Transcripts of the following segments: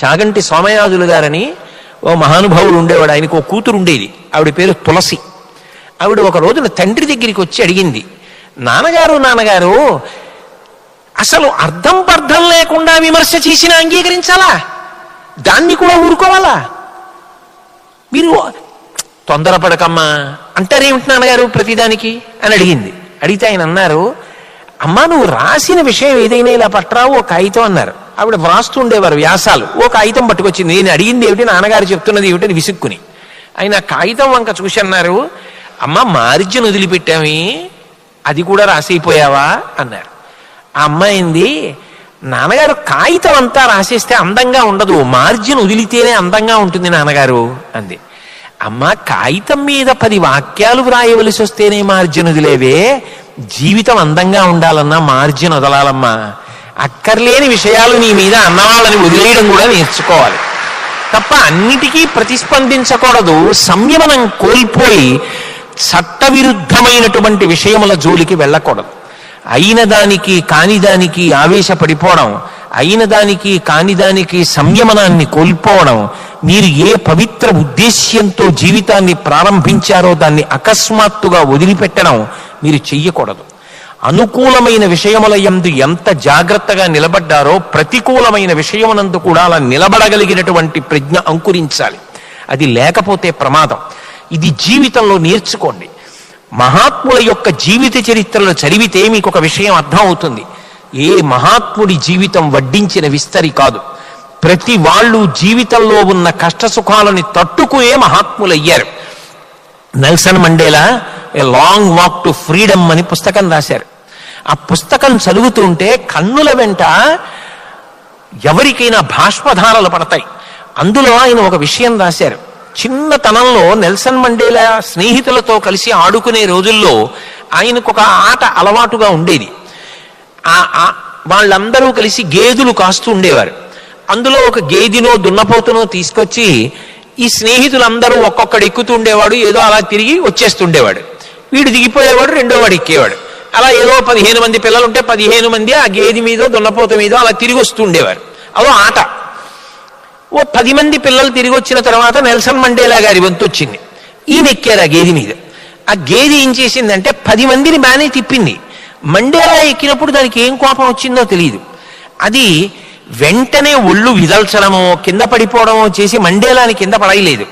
చాగంటి సోమయాజులు గారని ఓ మహానుభావుడు ఉండేవాడు. ఆయనకు ఓ కూతురు ఉండేది, ఆవిడ పేరు తులసి. ఆవిడ ఒక రోజున తండ్రి దగ్గరికి వచ్చి అడిగింది, నాన్నగారు అసలు అర్థం పర్థం లేకుండా విమర్శ చేసినా అంగీకరించాలా? దాన్ని కూడా ఊరుకోవాలా? మీరు తొందరపడకమ్మా అంటారేమిటి నాన్నగారు ప్రతిదానికి అని అడిగింది. అడిగితే ఆయన అన్నారు, అమ్మా నువ్వు రాసిన విషయం ఏదైనా ఇలా పట్టరావు ఓ కాగితం అన్నారు. ఆవిడ వ్రాస్తూ ఉండేవారు వ్యాసాలు. ఓ కాగితం పట్టుకొచ్చింది. నేను అడిగింది ఏమిటి, నాన్నగారు చెప్తున్నది ఏమిటని విసుక్కుని. ఆయన కాగితం వంక చూసి అన్నారు, అమ్మ మార్జిన్ వదిలిపెట్టామి, అది కూడా రాసైపోయావా అన్నారు. ఆ అమ్మాయింది, నాన్నగారు కాగితం అంతా రాసేస్తే అందంగా ఉండదు, మార్జిన్ వదిలితేనే అందంగా ఉంటుంది నాన్నగారు అంది. అమ్మ కాగితం మీద 10 వాక్యాలు వ్రాయవలసి వస్తేనే మార్జిన్ వదిలేవే, జీవితం అందంగా ఉండాలన్నా మార్జిన్ వదలాలమ్మా. అక్కర్లేని విషయాలు నీ మీద అన్నవాళ్ళని వదిలేయడం కూడా నేర్చుకోవాలి తప్ప అన్నిటికీ ప్రతిస్పందించకూడదు. సంయమనం కోల్పోయి చట్టవిరుద్ధమైనటువంటి విషయముల జోలికి వెళ్ళకూడదు. అయిన దానికి కాని దానికి ఆవేశపడిపోవడం, అయిన దానికి కాని దానికి సంయమనాన్ని కోల్పోవడం, మీరు ఏ పవిత్ర ఉద్దేశ్యంతో జీవితాన్ని ప్రారంభించారో దాన్ని అకస్మాత్తుగా వదిలిపెట్టడం మీరు చెయ్యకూడదు. అనుకూలమైన విషయముల యందు ఎంత జాగ్రత్తగా నిలబడ్డారో ప్రతికూలమైన విషయమునందు కూడా అలా నిలబడగలిగినటువంటి ప్రజ్ఞ అంకురించాలి. అది లేకపోతే ప్రమాదం. ఇది జీవితంలో నేర్చుకోండి. మహాత్ముల యొక్క జీవిత చరిత్రలు చదివితే మీకు ఒక విషయం అర్థం అవుతుంది. ఏ మహాత్ముడి జీవితం వడ్డించిన విస్తరి కాదు. ప్రతి వాళ్ళు జీవితంలో ఉన్న కష్ట సుఖాలని తట్టుకునే మహాత్ములయ్యారు. Nelson Mandela a long walk to freedom అని పుస్తకం రాశారు. ఆ పుస్తకం చదువుతుంటే కన్నుల వెంట ఎవరికైనా బాష్పధారలు పడతాయి. అందులో ఆయన ఒక విషయం రాశారు. చిన్నతనంలో నెల్సన్ మండేలా స్నేహితులతో కలిసి ఆడుకునే రోజుల్లో ఆయనకు ఒక ఆట అలవాటుగా ఉండేది. వాళ్ళందరూ కలిసి గేదెలు కాస్తూ ఉండేవారు. అందులో ఒక గేదెనో దున్నపోతునో తీసుకొచ్చి ఈ స్నేహితులందరూ ఒక్కొక్కడు ఎక్కుతూ ఉండేవాడు, ఏదో అలా తిరిగి వచ్చేస్తుండేవాడు. వీడు దిగిపోయేవాడు, రెండో వాడు ఎక్కేవాడు. అలా ఏదో 15 మంది పిల్లలు ఉంటే 15 మంది ఆ గేదె మీదో దున్నపోత మీదో అలా తిరిగి వస్తూ ఉండేవారు. అదో ఆట. ఓ 10 మంది పిల్లలు తిరిగి వచ్చిన తర్వాత నెల్సన్ మండేలా గారి వంతు వచ్చింది. ఈయన ఎక్కారు ఆ గేదె మీద. ఆ గేదె ఏం చేసిందంటే 10 మందిని బాగానే తిప్పింది. మండేలా ఎక్కినప్పుడు దానికి ఏం కోపం వచ్చిందో తెలియదు. అది వెంటనే ఒళ్ళు విదల్చడమో కింద పడిపోవడమో చేసి మండేలాని కింద పడయలేదు.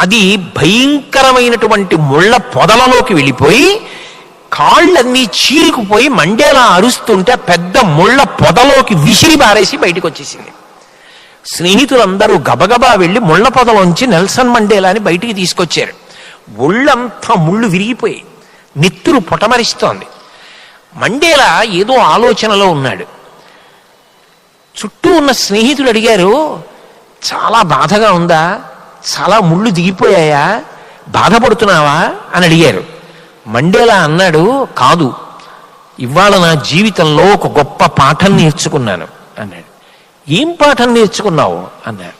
అది భయంకరమైనటువంటి ముళ్ళ పొదలలోకి వెళ్ళిపోయి కాళ్ళన్నీ చీరుకుపోయి మండేలా అరుస్తుంటే పెద్ద ముళ్ళ పొదలోకి విసిరి బారేసి బయటకు వచ్చేసింది. స్నేహితులందరూ గబగబా వెళ్ళి ముళ్ళ పొదలోంచి నెల్సన్ మండేలాని బయటికి తీసుకొచ్చారు. ఒళ్ళంతా ముళ్ళు విరిగిపోయి నెత్తురు పొటమరిస్తోంది. మండేలా ఏదో ఆలోచనలో ఉన్నాడు. చుట్టూ ఉన్న స్నేహితులు అడిగారు, చాలా బాధగా ఉందా, చాలా ముళ్ళు దిగిపోయాయా, బాధపడుతున్నావా అని అడిగారు. మండేలా అన్నాడు, కాదు, ఇవాళ నా జీవితంలో ఒక గొప్ప పాఠం నేర్చుకున్నాను అన్నాడు. ఏం పాఠం నేర్చుకున్నావు అన్నాడు.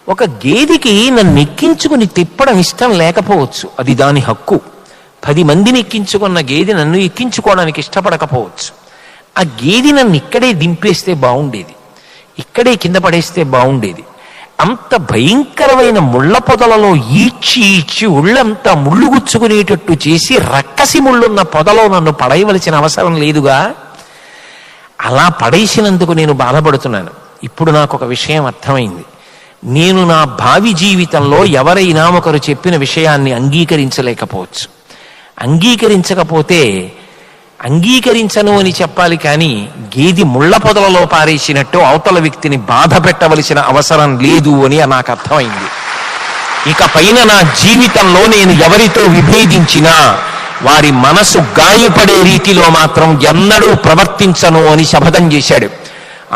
ఒక గేదెకి నన్ను ఎక్కించుకుని తిప్పడం ఇష్టం లేకపోవచ్చు, అది దాని హక్కు. 10 మందిని ఎక్కించుకున్న గేదె నన్ను ఎక్కించుకోవడానికి ఇష్టపడకపోవచ్చు. ఆ గేదె నన్ను ఇక్కడే దింపేస్తే బాగుండేది, ఇక్కడే కింద పడేస్తే బాగుండేది. అంత భయంకరమైన ముళ్ళ పొదలలో ఈడ్చి ఒళ్ళంతా ముళ్ళు గుచ్చుకునేటట్టు చేసి రక్కసి ముళ్ళున్న పొదలో నన్ను పడేయవలసిన అవసరం లేదుగా. అలా పడేసినందుకు నేను బాధపడుతున్నాను. ఇప్పుడు నాకు ఒక విషయం అర్థమైంది. నేను నా భావి జీవితంలో ఎవరైనా ఒకరు చెప్పిన విషయాన్ని అంగీకరించలేకపోవచ్చు. అంగీకరించకపోతే అంగీకరించను అని చెప్పాలి, కానీ గేది ముళ్ళ పొదలలో పారేసినట్టు అవతల వ్యక్తిని బాధ పెట్టవలసిన అవసరం లేదు అని నాకు అర్థమైంది. ఇక పైన నా జీవితంలో నేను ఎవరితో విభేదించినా వారి మనసు గాయపడే రీతిలో మాత్రం ఎన్నడూ ప్రవర్తించను అని శపథం చేశాడు.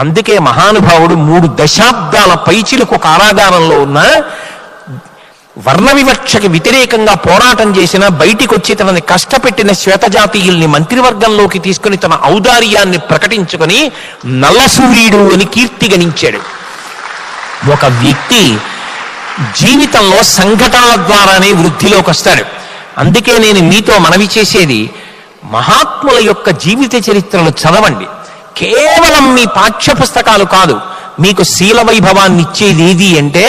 అందుకే మహానుభావుడు 3 దశాబ్దాల పైచిలకు కారాగారంలో ఉన్న వర్ణ వివక్షకి వ్యతిరేకంగా పోరాటం చేసిన బయటికి వచ్చి తనని కష్టపెట్టిన శ్వేతజాతీయుల్ని మంత్రివర్గంలోకి తీసుకుని తన ఔదార్యాన్ని ప్రకటించుకొని నల్లసూర్యుడు అని కీర్తి గణించాడు. ఒక వ్యక్తి జీవితంలో సంఘటనల ద్వారానే వృద్ధిలోకి వస్తాడు. అందుకే నేను మీతో మనవి చేసేది, మహాత్ముల యొక్క జీవిత చరిత్రలు చదవండి. కేవలం మీ పాఠ్య పుస్తకాలు కాదు, మీకు శీల వైభవాన్ని ఇచ్చేది ఏది అంటే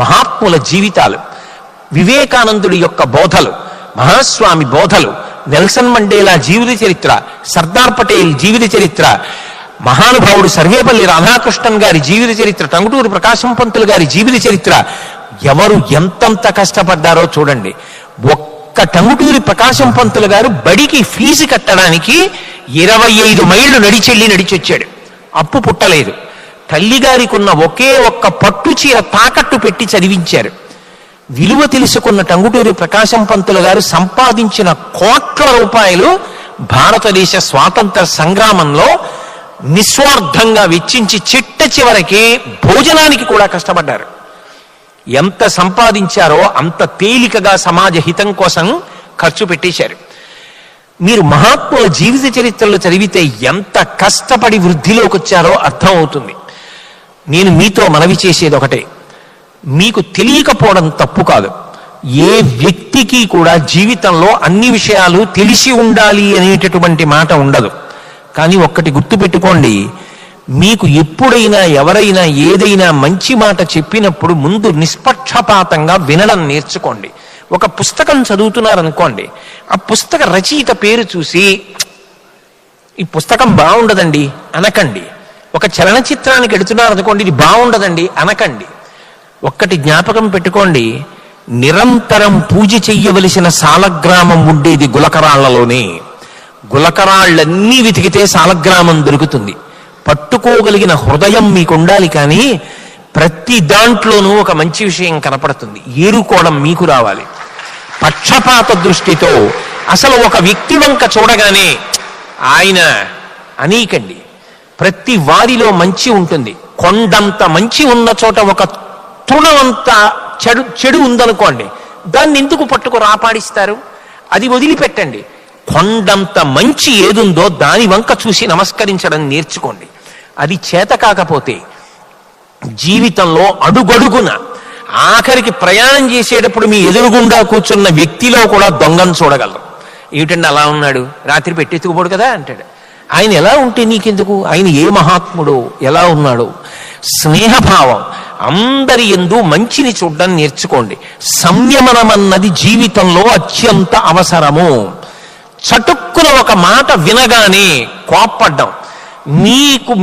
మహాత్ముల జీవితాలు, వివేకానందుడి యొక్క బోధలు, మహాస్వామి బోధలు, నెల్సన్ మండేలా జీవిత చరిత్ర, సర్దార్ పటేల్ జీవిత చరిత్ర, మహానుభావుడు సర్వేపల్లి రాధాకృష్ణన్ గారి జీవిత చరిత్ర, టంగుటూరి ప్రకాశం పంతులు గారి జీవిత చరిత్ర. ఎవరు ఎంతంత కష్టపడ్డారో చూడండి. ఒక్క టంగుటూరి ప్రకాశం పంతులు గారు బడికి ఫీజు కట్టడానికి 25 మైళ్ళు నడిచొచ్చాడు. అప్పు పుట్టలేదు. తల్లిగారికి ఉన్న ఒకే ఒక్క పట్టు చీర తాకట్టు పెట్టి చదివించారు. విలువ తెలుసుకున్న టంగుటూరి ప్రకాశం పంతులు గారు సంపాదించిన కోట్ల రూపాయలు భారతదేశ స్వాతంత్ర సంగ్రామంలో నిస్వార్థంగా వెచ్చించి చిట్ట చివరికి భోజనానికి కూడా కష్టపడ్డారు. ఎంత సంపాదించారో అంత తేలికగా సమాజ హితం కోసం ఖర్చు పెట్టేశారు. మీరు మహాత్ముల జీవిత చరిత్రలు చదివితే ఎంత కష్టపడి వృద్ధిలోకి వచ్చారో అర్థం అవుతుంది. నేను మీతో మనవి చేసేది ఒకటే, మీకు తెలియకపోవడం తప్పు కాదు. ఏ వ్యక్తికి కూడా జీవితంలో అన్ని విషయాలు తెలిసి ఉండాలి అనేటటువంటి మాట ఉండదు. కానీ ఒక్కటి గుర్తుపెట్టుకోండి, మీకు ఎప్పుడైనా ఎవరైనా ఏదైనా మంచి మాట చెప్పినప్పుడు ముందు నిష్పక్షపాతంగా వినడం నేర్చుకోండి. ఒక పుస్తకం చదువుతున్నారనుకోండి, ఆ పుస్తక రచయిత పేరు చూసి ఈ పుస్తకం బాగుండదండి అనకండి. ఒక చలనచిత్రానికి ఎడుతున్నారనుకోండి, ఇది బాగుండదండి అనకండి. ఒక్కటి జ్ఞాపకం పెట్టుకోండి, నిరంతరం పూజ చెయ్యవలసిన సాలగ్రామం ఉండేది గులకరాళ్లలోనే. గులకరాళ్ళన్నీ వెతికితే సాలగ్రామం దొరుకుతుంది. పట్టుకోగలిగిన హృదయం మీకు ఉండాలి. కానీ ప్రతి దాంట్లోనూ ఒక మంచి విషయం కనపడుతుంది. ఏరుకోవడం మీకు రావాలి. పక్షపాత దృష్టితో అసలు ఒక వ్యక్తి వంక చూడగానే ఆయన అనీకండి. ప్రతి వారిలో మంచి ఉంటుంది. కొండంత మంచి ఉన్న చోట ఒక తృణమంత చెడు ఉందనుకోండి, దాన్ని ఎందుకు పట్టుకు రాపాడిస్తారు? అది వదిలిపెట్టండి. కొండంత మంచి ఏదుందో దాని వంక చూసి నమస్కరించడం నేర్చుకోండి. అది చేత కాకపోతే జీవితంలో అడుగడుగున ఆఖరికి ప్రయాణం చేసేటప్పుడు మీ ఎదురుగుండా కూర్చున్న వ్యక్తిలో కూడా దొంగను చూడగలరు. ఏమిటండి అలా ఉన్నాడు, రాత్రి పెట్టెత్తుకుపోడు కదా అంటాడు. ఆయన ఎలా ఉంటే నీకెందుకు? ఆయన ఏ మహాత్ముడు, ఎలా ఉన్నాడు? స్నేహభావం, అందరి యందు మంచిని చూడడం నేర్చుకోండి. సంయమనమన్నది జీవితంలో అత్యంత అవసరము. చటుక్కున ఒక మాట వినగానే కోప్పడ్డం,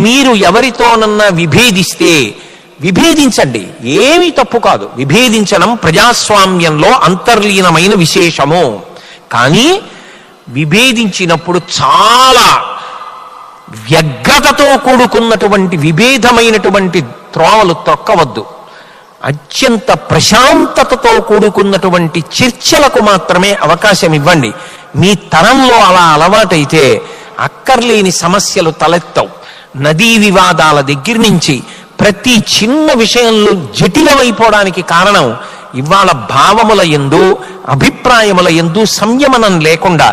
మీరు ఎవరితోనన్నా విభేదిస్తే విభేదించండి, ఏమీ తప్పు కాదు. విభేదించడం ప్రజాస్వామ్యంలో అంతర్లీనమైన విశేషము. కానీ విభేదించినప్పుడు చాలా వ్యగ్రతతో కూడుకున్నటువంటి విభేదమైనటువంటి త్రోవలు తొక్కవద్దు. అత్యంత ప్రశాంతతతో కూడుకున్నటువంటి చర్చలకు మాత్రమే అవకాశం ఇవ్వండి. మీ తరంలో అలా అలవాటైతే అక్కర్లేని సమస్యలు తలెత్తవు. నదీ వివాదాల దగ్గర నుంచి ప్రతి చిన్న విషయంలో జటిలమైపోవడానికి కారణం ఇవాళ భావముల యందు, అభిప్రాయముల యందు సంయమనం లేకుండా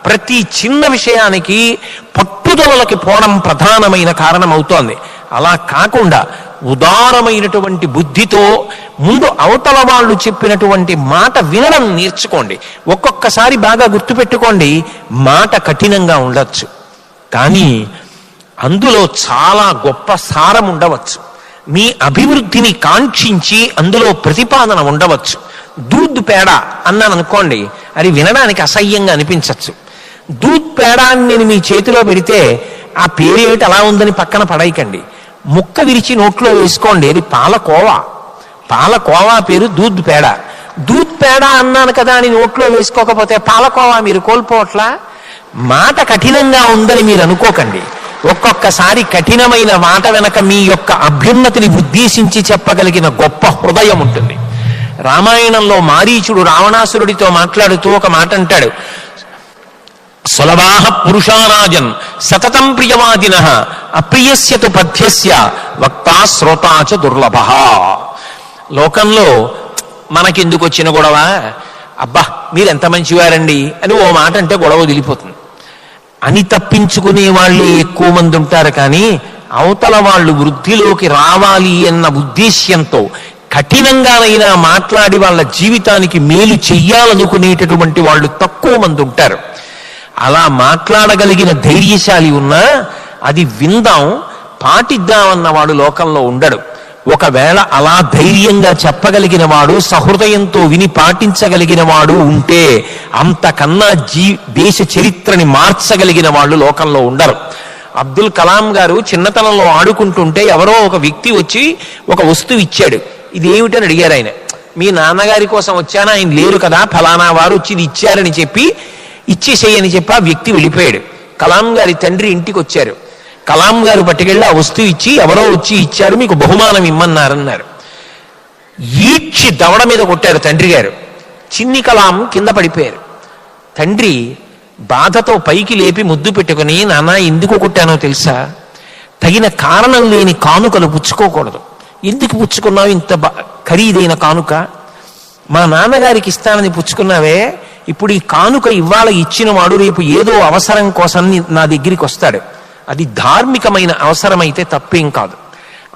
ప్రతి చిన్న విషయానికి పట్టుదలకి పోవడం ప్రధానమైన కారణం అవుతోంది. అలా కాకుండా ఉదారమైనటువంటి బుద్ధితో ముందు అవతల వాళ్ళు చెప్పినటువంటి మాట వినడం నేర్చుకోండి. ఒక్కొక్కసారి బాగా గుర్తుపెట్టుకోండి, మాట కఠినంగా ఉండొచ్చు, కానీ అందులో చాలా గొప్ప సారం ఉండవచ్చు. మీ అభివృద్ధిని కాంక్షించి అందులో ప్రతిపాదన ఉండవచ్చు. దూద్ పేడ అన్నాను అనుకోండి, అది వినడానికి అసహ్యంగా అనిపించవచ్చు. దూద్ పేడ అని నేను మీ చేతిలో పెడితే ఆ పేరేమిటి అలా ఉందని పక్కన పడేయకండి. ముక్క విరిచి నోట్లో వేసుకోండి, అది పాలకోవా. పాలకోవా పేరు దూద్ పేడ. దూద్ పేడ అన్నాను కదా అని నోట్లో వేసుకోకపోతే పాలకోవా మీరు కోల్పోవట్లా? మాట కఠినంగా ఉందని మీరు అనుకోకండి. ఒక్కొక్కసారి కఠినమైన మాట వెనక మీ యొక్క అభ్యున్నతిని ఉద్దేశించి చెప్పగలిగిన గొప్ప హృదయం ఉంటుంది. రామాయణంలో మారీచుడు రావణాసురుడితో మాట్లాడుతూ ఒక మాట అంటాడు, సులభాః పురుషారాజన్ సతతం ప్రియవాదినః అప్రియస్యతు పథ్యస్య వక్తా శ్రోతా చ దుర్లభః. లోకంలో మనకెందుకు వచ్చిన గొడవ, అబ్బా మీరెంత మంచివారండి అని ఓ మాట అంటే గొడవ వదిలిపోతుంది అని తప్పించుకునే వాళ్ళే ఎక్కువ మంది ఉంటారు. కానీ అవతల వాళ్ళు వృద్ధిలోకి రావాలి అన్న ఉద్దేశ్యంతో కఠినంగానైనా మాట్లాడి వాళ్ళ జీవితానికి మేలు చెయ్యాలనుకునేటటువంటి వాళ్ళు తక్కువ మంది ఉంటారు. అలా మాట్లాడగలిగిన ధైర్యశాలి ఉన్నా అది విందాం, పాటిద్దామన్నవాడు లోకంలో ఉండడు. ఒకవేళ అలా ధైర్యంగా చెప్పగలిగిన వాడు, సహృదయంతో విని పాటించగలిగిన వాడు ఉంటే అంతకన్నా దేశ చరిత్రని మార్చగలిగిన వాళ్ళు లోకంలో ఉండరు. అబ్దుల్ కలాం గారు చిన్నతనంలో ఆడుకుంటుంటే ఎవరో ఒక వ్యక్తి వచ్చి ఒక వస్తువు ఇచ్చాడు. ఇది ఏమిటని అడిగారు ఆయన. మీ నాన్నగారి కోసం వచ్చాను, ఆయన లేరు కదా, ఫలానా వారు వచ్చి ఇది ఇచ్చారని చెప్పి ఇచ్చేసేయని చెప్పి ఆ వ్యక్తి వెళ్ళిపోయాడు. కలాం గారి తండ్రి ఇంటికి వచ్చారు. కలాం గారు పట్టుకెళ్ళి ఆ వస్తువు ఇచ్చి, ఎవరో వచ్చి ఇచ్చారు, మీకు బహుమానం ఇమ్మన్నారన్నారు. ఈడ్చి దవడ మీద కొట్టారు తండ్రి గారు. చిన్ని కలాం కింద పడిపోయారు. తండ్రి బాధతో పైకి లేపి ముద్దు పెట్టుకుని, నాన్న ఎందుకు కొట్టానో తెలుసా, తగిన కారణం లేని కానుకలు పుచ్చుకోకూడదు. ఎందుకు పుచ్చుకున్నావు ఇంత ఖరీదైన కానుక? మా నాన్నగారికి ఇస్తానని పుచ్చుకున్నావే, ఇప్పుడు ఈ కానుక ఇవాళ ఇచ్చిన వాడు రేపు ఏదో అవసరం కోసం నా దగ్గరికి వస్తాడు. అది ధార్మికమైన అవసరమైతే తప్పేం కాదు.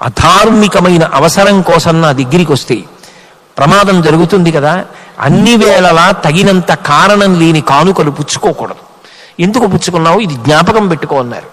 అధార్మికమైన అవసరం కోసం నా దగ్గరికి వస్తే ప్రమాదం జరుగుతుంది కదా. అన్ని వేళలా తగినంత కారణం లేని కానుకలు పుచ్చుకోకూడదు. ఎందుకు పుచ్చుకున్నావు, ఇది జ్ఞాపకం పెట్టుకో అన్నారు.